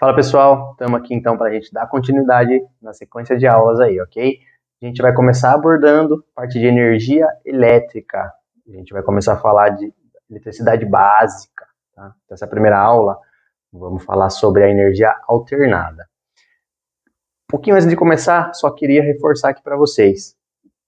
Fala pessoal, estamos aqui então para a gente dar continuidade na sequência de aulas aí, ok? A gente vai começar abordando a parte de energia elétrica. A gente vai começar a falar de eletricidade básica, tá? Essa primeira aula, vamos falar sobre a energia alternada. Um pouquinho antes de começar, só queria reforçar aqui para vocês.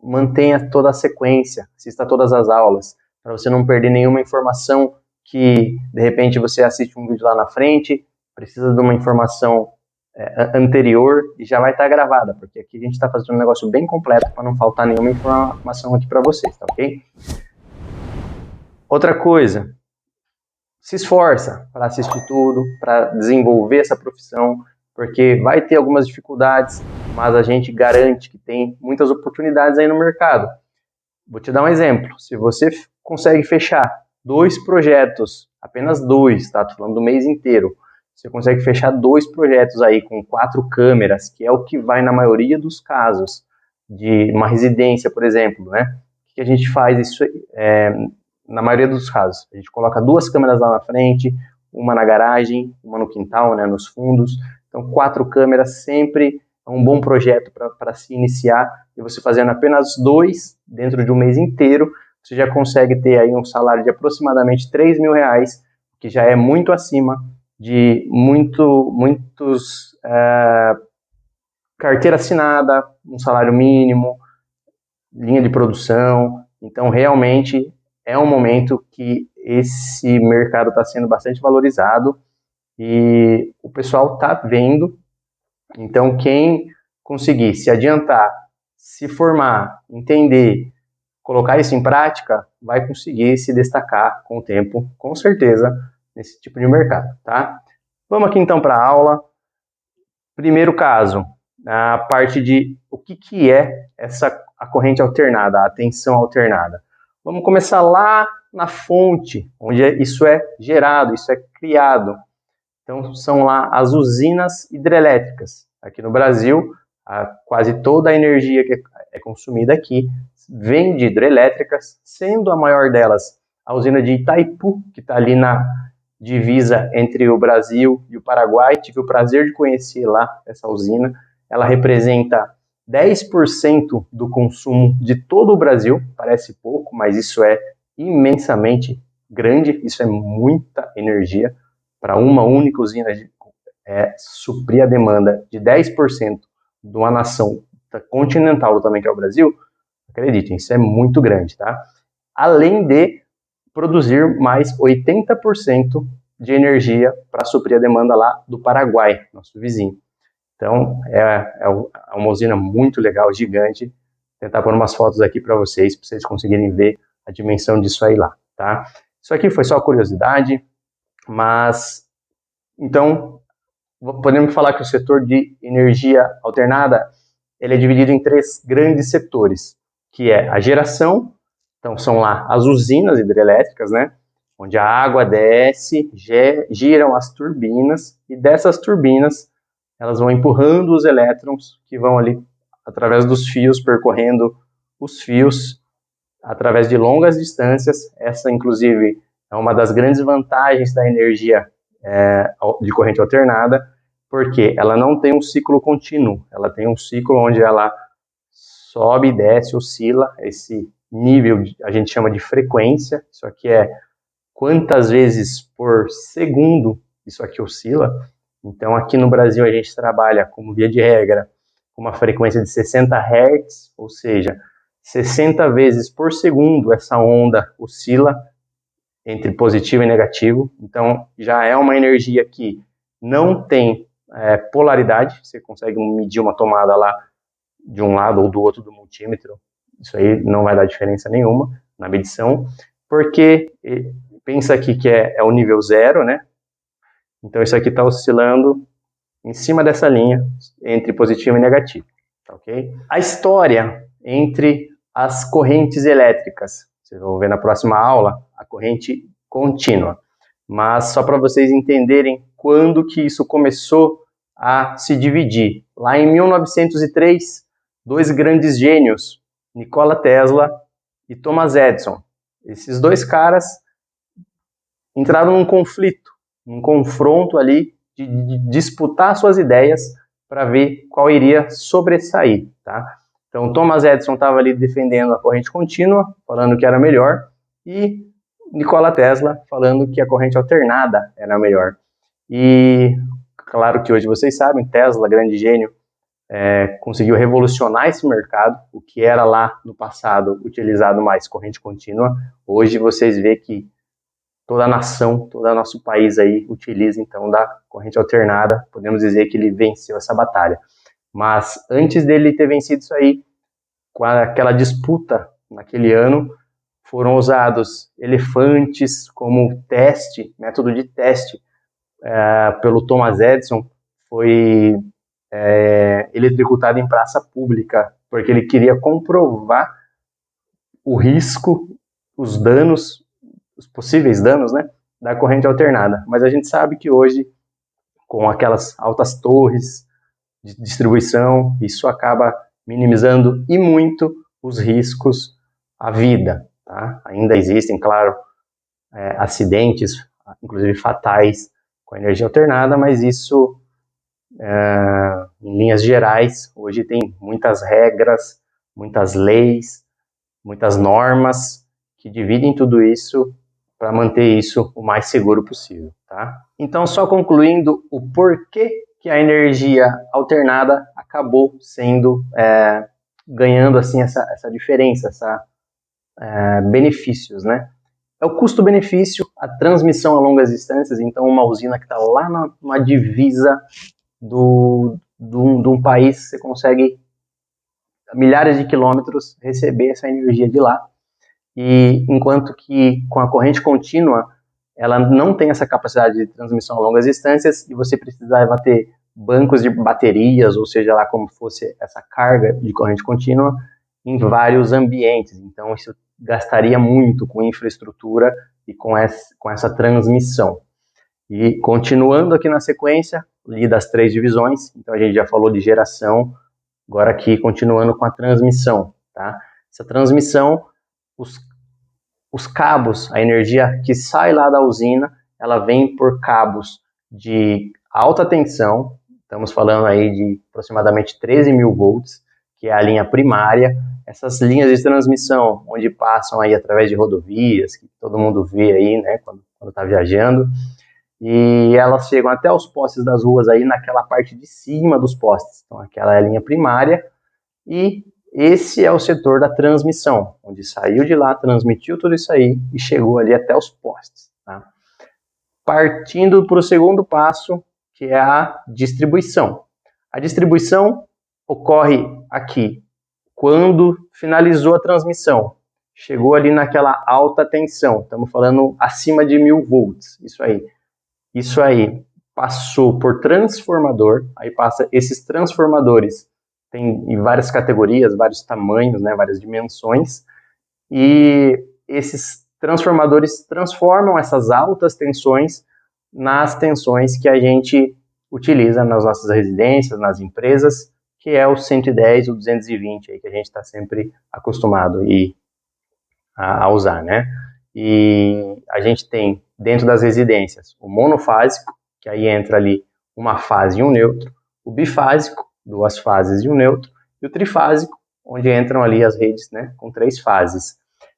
Mantenha toda a sequência, assista todas as aulas, para você não perder nenhuma informação que, de repente, você assiste um vídeo lá na frente, precisa de uma informação anterior e já vai estar gravada, porque aqui a gente está fazendo um negócio bem completo para não faltar nenhuma informação aqui para vocês, tá ok? Outra coisa, se esforça para assistir tudo, para desenvolver essa profissão, porque vai ter algumas dificuldades, mas a gente garante que tem muitas oportunidades aí no mercado. Vou te dar um exemplo. Se você consegue fechar 2 projetos, apenas 2, tá? Tô falando do mês inteiro. Você consegue fechar 2 projetos aí com 4 câmeras, que é o que vai na maioria dos casos de uma residência, por exemplo, né? O que a gente faz isso na maioria dos casos? A gente coloca 2 câmeras lá na frente, uma na garagem, uma no quintal, né, nos fundos. Então, 4 câmeras sempre é um bom projeto para se iniciar, e você fazendo apenas 2 dentro de um mês inteiro, você já consegue ter aí um salário de aproximadamente R$3.000, que já é muito acima de muitos carteira assinada, um salário mínimo, linha de produção. Então, realmente é um momento que esse mercado está sendo bastante valorizado e o pessoal está vendo. Então, quem conseguir se adiantar, se formar, entender, colocar isso em prática, vai conseguir se destacar com o tempo, com certeza, nesse tipo de mercado, tá? Vamos aqui então para a aula. Primeiro caso, a parte de o que é a corrente alternada, a tensão alternada. Vamos começar lá na fonte, onde isso é gerado, isso é criado. Então, são lá as usinas hidrelétricas. Aqui no Brasil, quase toda a energia que é consumida aqui vem de hidrelétricas, sendo a maior delas a usina de Itaipu, que está ali na divisa entre o Brasil e o Paraguai. Tive o prazer de conhecer lá essa usina. Ela representa 10% do consumo de todo o Brasil. Parece pouco, mas isso é imensamente grande, isso é muita energia para uma única usina suprir a demanda de 10% de uma nação continental também, que é o Brasil. Acreditem, isso é muito grande, tá? Além de produzir mais 80% de energia para suprir a demanda lá do Paraguai, nosso vizinho. Então, é uma usina muito legal, gigante. Vou tentar pôr umas fotos aqui para vocês conseguirem ver a dimensão disso aí lá, tá? Isso aqui foi só curiosidade, mas, então, podemos falar que o setor de energia alternada, ele é dividido em 3 grandes setores, que é a geração. Então, são lá as usinas hidrelétricas, né? Onde a água desce, giram as turbinas, e dessas turbinas, elas vão empurrando os elétrons que vão ali através dos fios, percorrendo os fios através de longas distâncias. Essa, inclusive, é uma das grandes vantagens da energia de corrente alternada, porque ela não tem um ciclo contínuo, ela tem um ciclo onde ela sobe, desce, oscila. Esse nível a gente chama de frequência. Isso aqui é quantas vezes por segundo isso aqui oscila. Então, aqui no Brasil, a gente trabalha, como via de regra, com uma frequência de 60 Hz, ou seja, 60 vezes por segundo essa onda oscila entre positivo e negativo. Então, já é uma energia que não tem polaridade. Você consegue medir uma tomada lá de um lado ou do outro do multímetro. Isso aí não vai dar diferença nenhuma na medição, porque pensa aqui que é o nível 0, né? Então, isso aqui está oscilando em cima dessa linha, entre positivo e negativo, ok? A história entre as correntes elétricas, vocês vão ver na próxima aula, a corrente contínua. Mas só para vocês entenderem quando que isso começou a se dividir. Lá em 1903, 2 grandes gênios, Nikola Tesla e Thomas Edison, esses 2 caras entraram num conflito, num confronto ali de disputar suas ideias para ver qual iria sobressair, tá? Então, Thomas Edison estava ali defendendo a corrente contínua, falando que era melhor, e Nikola Tesla falando que a corrente alternada era melhor. E claro que hoje vocês sabem, Tesla, grande gênio, conseguiu revolucionar esse mercado, o que era lá no passado utilizado mais corrente contínua. Hoje vocês veem que toda a nação, todo o nosso país aí utiliza então da corrente alternada. Podemos dizer que ele venceu essa batalha. Mas antes dele ter vencido isso aí, com aquela disputa naquele ano, foram usados elefantes como teste, método de teste, pelo Thomas Edison. Foi eletrocutado em praça pública, porque ele queria comprovar o risco, os danos, os possíveis danos, né, da corrente alternada. Mas a gente sabe que hoje, com aquelas altas torres de distribuição, isso acaba minimizando e muito os riscos à vida, tá? Ainda existem, claro, acidentes, inclusive fatais, com energia alternada, mas isso, em linhas gerais, hoje tem muitas regras, muitas leis, muitas normas que dividem tudo isso para manter isso o mais seguro possível, tá? Então, só concluindo o porquê que a energia alternada acabou sendo, ganhando assim essa diferença, benefícios, né? É o custo-benefício, a transmissão a longas distâncias. Então, uma usina que está lá numa divisa de um país, você consegue milhares de quilômetros receber essa energia de lá. E enquanto que com a corrente contínua, ela não tem essa capacidade de transmissão a longas distâncias e você precisava ter bancos de baterias, ou seja lá como fosse essa carga de corrente contínua, em vários ambientes. Então, isso gastaria muito com infraestrutura e com essa transmissão. E continuando aqui na sequência, li das 3 divisões, então a gente já falou de geração, agora aqui continuando com a transmissão, tá? Essa transmissão, os cabos, a energia que sai lá da usina, ela vem por cabos de alta tensão, estamos falando aí de aproximadamente 13 mil volts, que é a linha primária. Essas linhas de transmissão, onde passam aí através de rodovias, que todo mundo vê aí, né, quando está viajando, e elas chegam até os postes das ruas aí, naquela parte de cima dos postes. Então, aquela é a linha primária, e esse é o setor da transmissão, onde saiu de lá, transmitiu tudo isso aí e chegou ali até os postes, tá? Partindo para o segundo passo, que é a distribuição. A distribuição ocorre aqui, quando finalizou a transmissão, chegou ali naquela alta tensão, estamos falando acima de 1000 volts, isso aí passou por transformador, aí passa esses transformadores, tem várias categorias, vários tamanhos, né, várias dimensões, e esses transformadores transformam essas altas tensões nas tensões que a gente utiliza nas nossas residências, nas empresas, que é o 110, o 220, aí, que a gente está sempre acostumado a usar, né? E a gente tem, dentro das residências, o monofásico, que aí entra ali uma fase e um neutro, o bifásico, 2 fases e um neutro, e o trifásico, onde entram ali as redes, né, com 3 fases.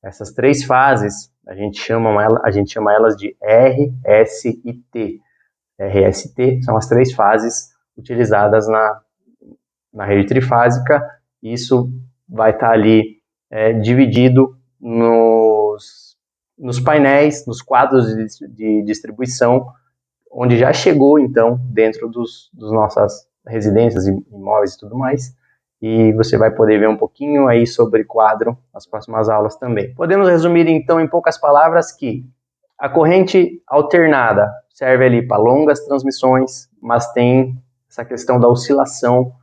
Essas 3 fases, a gente chama elas de R, S e T. R, S e T são as 3 fases utilizadas na rede trifásica. Isso vai estar ali dividido nos painéis, nos quadros de distribuição, onde já chegou, então, dentro dos nossas residências, imóveis e tudo mais. E você vai poder ver um pouquinho aí sobre quadro nas próximas aulas também. Podemos resumir, então, em poucas palavras que a corrente alternada serve ali para longas transmissões, mas tem essa questão da oscilação,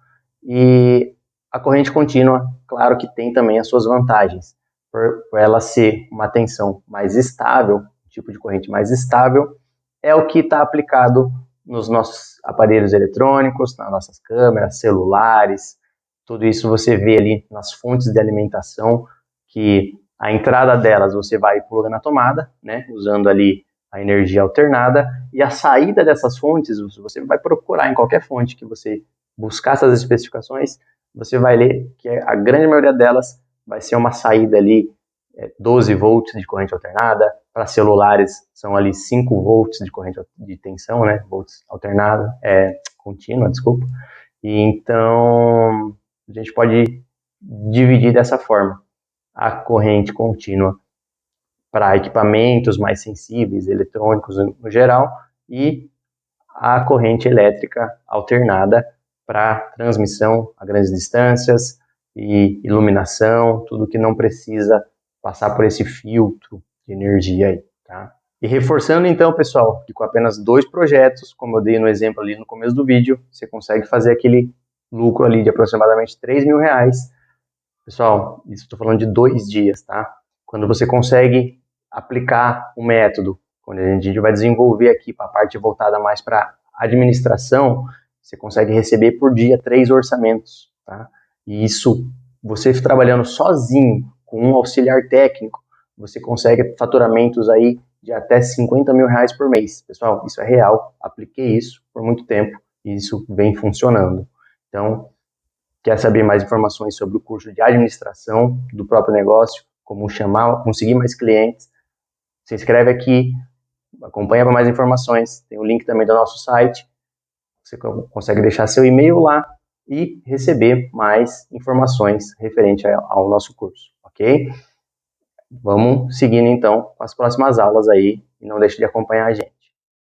e a corrente contínua, claro que tem também as suas vantagens, por ela ser uma tensão mais estável, um tipo de corrente mais estável, é o que está aplicado nos nossos aparelhos eletrônicos, nas nossas câmeras, celulares, tudo isso você vê ali nas fontes de alimentação, que a entrada delas você vai e pluga na tomada, né, usando ali a energia alternada, e a saída dessas fontes, você vai procurar em qualquer fonte que você buscar essas especificações, você vai ler que a grande maioria delas vai ser uma saída ali 12 volts de corrente alternada, para celulares são ali 5 volts de corrente de tensão, né, volts alternada, contínua, desculpa, e então a gente pode dividir dessa forma, a corrente contínua para equipamentos mais sensíveis, eletrônicos no geral, e a corrente elétrica alternada para transmissão a grandes distâncias e iluminação, tudo que não precisa passar por esse filtro de energia aí, tá? E reforçando então, pessoal, que com apenas 2 projetos, como eu dei no exemplo ali no começo do vídeo, você consegue fazer aquele lucro ali de aproximadamente R$3.000. Pessoal, isso estou falando de 2 dias, tá? Quando você consegue aplicar o método, quando a gente vai desenvolver aqui para a parte voltada mais para administração, você consegue receber por dia 3 orçamentos, tá? E isso, você trabalhando sozinho, com um auxiliar técnico, você consegue faturamentos aí de até R$50.000 por mês. Pessoal, isso é real, apliquei isso por muito tempo e isso vem funcionando. Então, quer saber mais informações sobre o curso de administração do próprio negócio, como chamar, conseguir mais clientes, se inscreve aqui, acompanha para mais informações, tem o link também do nosso site, você consegue deixar seu e-mail lá e receber mais informações referente ao nosso curso, ok? Vamos seguindo então com as próximas aulas aí e não deixe de acompanhar a gente.